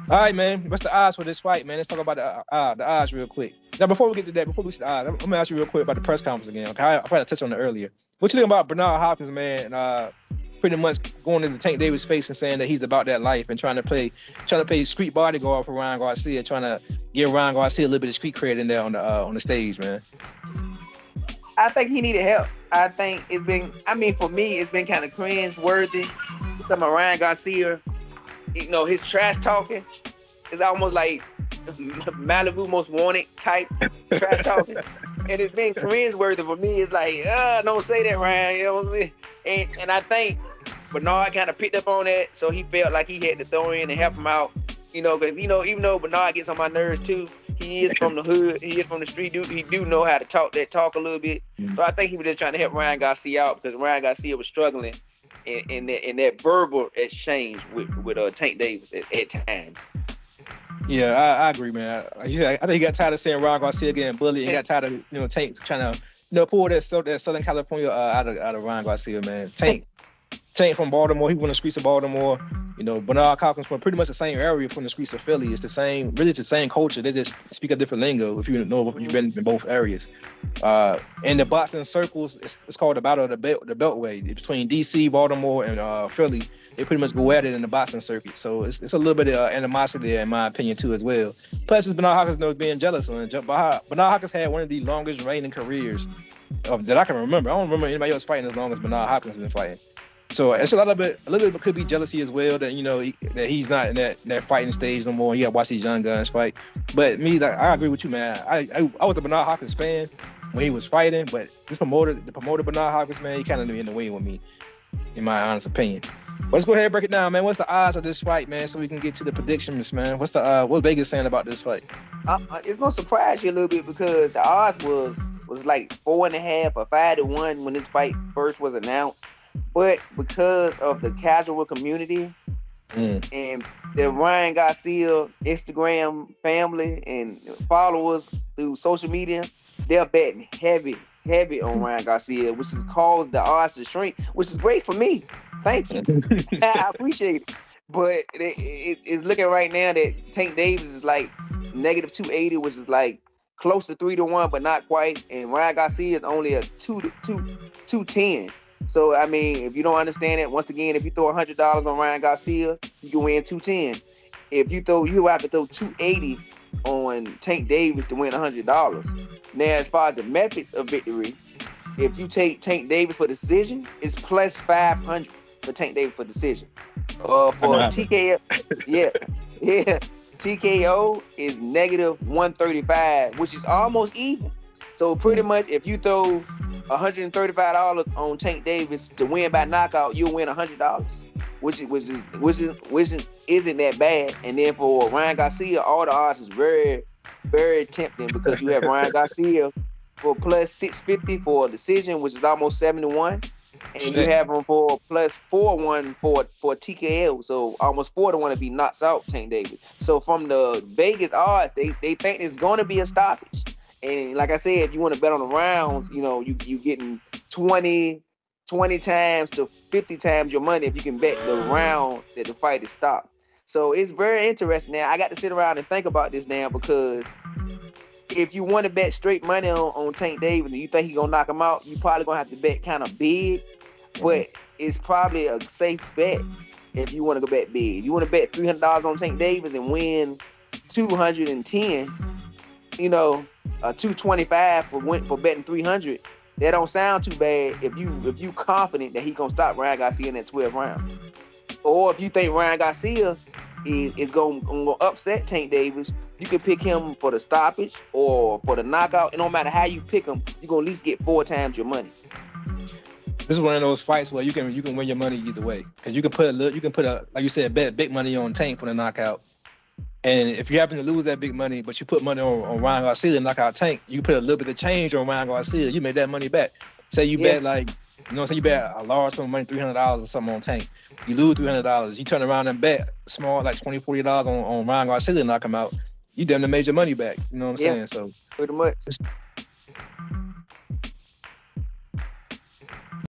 All right, man. What's the odds for this fight, man? Let's talk about the odds real quick. Now, before we get to that, before we get to the odds, I'm gonna ask you real quick about the press conference again. Okay, I tried to touch on it earlier. What you think about Bernard Hopkins, man? Pretty much going into Tank Davis' face and saying that he's about that life and trying to play street bodyguard for Ryan Garcia, trying to give Ryan Garcia a little bit of street cred in there on the stage, man. I think he needed help. I think it's been, for me, it's been kind of cringe-worthy. Some of Ryan Garcia, his trash talking is almost like Malibu Most Wanted type trash talking. And it's been cringe-worthy for me. It's like, don't say that, Ryan. You know what I mean? And I think Bernard kind of picked up on that, so he felt like he had to throw in and help him out. Because, even though Bernard gets on my nerves too, he is from the hood, he is from the street, he do know how to talk a little bit. So I think he was just trying to help Ryan Garcia out because Ryan Garcia was struggling in that verbal exchange with Tank Davis at times. Yeah, I agree, man. I think he got tired of saying Ryan Garcia getting bullied. He got tired of Tank trying to pull that Southern California out of Ryan Garcia, man. Tank from Baltimore. He went on the streets of Baltimore. Bernard Hopkins from pretty much the same area from the streets of Philly. It's the same culture. They just speak a different lingo. If you've been in both areas. In the boxing circles, it's called the Battle of the Beltway between DC, Baltimore, and Philly. They pretty much go at it in the boxing circuit. So it's a little bit of animosity there, in my opinion, too, as well. Plus, Bernard Hopkins knows being jealous. Bernard Hopkins had one of the longest reigning careers that I can remember. I don't remember anybody else fighting as long as Bernard Hopkins has been fighting. So it's a little bit could be jealousy as well that that he's not in that fighting stage no more. You got to watch these young guns fight. But me, I agree with you, man. I was a Bernard Hopkins fan when he was fighting, but the promoter Bernard Hopkins, man, he kind of in the way with me, in my honest opinion. But let's go ahead and break it down, man. What's the odds of this fight, man, so we can get to the predictions, man? What's Vegas saying about this fight? It's gonna surprise you a little bit because the odds was like 4.5 or 5-1 when this fight first was announced. But because of the casual community and the Ryan Garcia Instagram family and followers through social media, they're betting heavy on Ryan Garcia, which has caused the odds to shrink, which is great for me. Thank you. I appreciate it. But it's looking right now that Tank Davis is like -280, which is like close to 3-1, but not quite. And Ryan Garcia is only a 210. So, if you don't understand it, once again, if you throw $100 on Ryan Garcia, you can win 210. If you have to throw 280 on Tank Davis to win $100. Now, as far as the methods of victory, if you take Tank Davis for decision, it's plus 500 for Tank Davis for decision. For TKO, TKO is -135, which is almost even. So pretty much, if you throw $135 on Tank Davis to win by knockout, you'll win $100, which isn't that bad. And then for Ryan Garcia, all the odds is very, very tempting because you have Ryan Garcia for plus 650 for a decision, which is almost 7-1, and you have him for plus 4-1 for TKO, so almost 4-1 if he knocks out Tank Davis. So from the Vegas odds, they think it's going to be a stoppage. And like I said, if you want to bet on the rounds, you getting 20 times to 50 times your money if you can bet the round that the fight is stopped. So it's very interesting now. I got to sit around and think about this now because if you want to bet straight money on Tank Davis and you think he's going to knock him out, you probably going to have to bet kind of big. But it's probably a safe bet if you want to go bet big. If you want to bet $300 on Tank Davis and win 210, 225 for betting 300, that don't sound too bad if you confident that he's gonna stop Ryan Garcia in that 12th round. Or if you think Ryan Garcia is gonna upset Tank Davis, you can pick him for the stoppage or for the knockout. And no matter how you pick him, you're gonna at least get 4 times your money. This is one of those fights where you can win your money either way, because you can put a like you said, bet big money on Tank for the knockout. And if you happen to lose that big money, but you put money on Ryan Garcia to knock out Tank, you put a little bit of change on Ryan Garcia, you made that money back. Say you bet say you bet a large sum of money, $300 or something on Tank. You lose $300. You turn around and bet small, like $20, $40 on Ryan Garcia to knock him out. You damn near made your money back. You know what I'm saying? So pretty much.